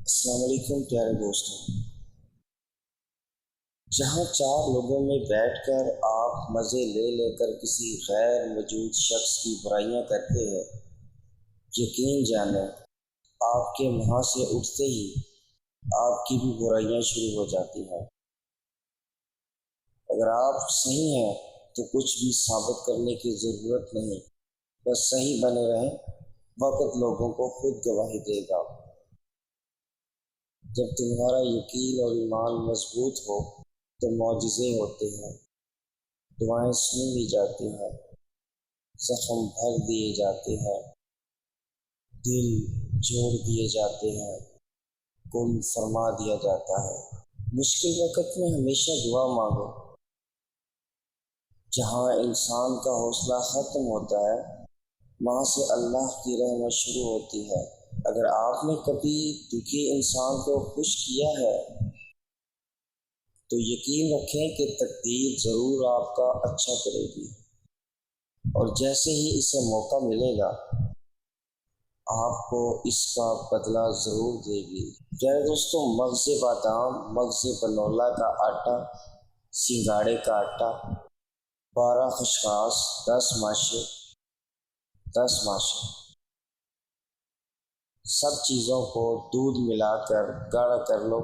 السلام علیکم پیارے دوستوں۔ جہاں چار لوگوں میں بیٹھ کر آپ مزے لے لے کر کسی غیر موجود شخص کی برائیاں کرتے ہیں، یقین جانیں آپ کے وہاں سے اٹھتے ہی آپ کی بھی برائیاں شروع ہو جاتی ہیں۔ اگر آپ صحیح ہیں تو کچھ بھی ثابت کرنے کی ضرورت نہیں، بس صحیح بنے رہیں، وقت لوگوں کو خود گواہی دے گا۔ جب تمہارا یقین اور ایمان مضبوط ہو تو معجزے ہوتے ہیں، دعائیں سن لی جاتی ہیں، زخم بھر دیے جاتے ہیں، دل جوڑ دیے جاتے ہیں، کن فرما دیا جاتا ہے۔ مشکل وقت میں ہمیشہ دعا مانگو۔ جہاں انسان کا حوصلہ ختم ہوتا ہے وہاں سے اللہ کی رحمت شروع ہوتی ہے۔ اگر آپ نے کبھی دکھی انسان کو خوش کیا ہے تو یقین رکھیں کہ تقدیر ضرور آپ کا اچھا کرے گی، اور جیسے ہی اسے موقع ملے گا آپ کو اس کا بدلہ ضرور دے گی۔ پیارے دوستوں، مغز بادام، مغز کنولا کا آٹا، سنگاڑے کا آٹا، 12 خشخاش، 10 ماشے، سب چیزوں کو دودھ ملا کر گاڑھ کر لو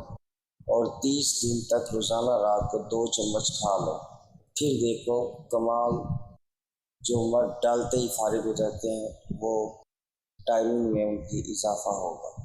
اور 30 دن تک روزانہ رات کو 2 چمچ کھا لو۔ پھر دیکھو کمال، جو مرد ڈالتے ہی فارغ ہو جاتے ہیں وہ ٹائمنگ میں ان کی اضافہ ہوگا۔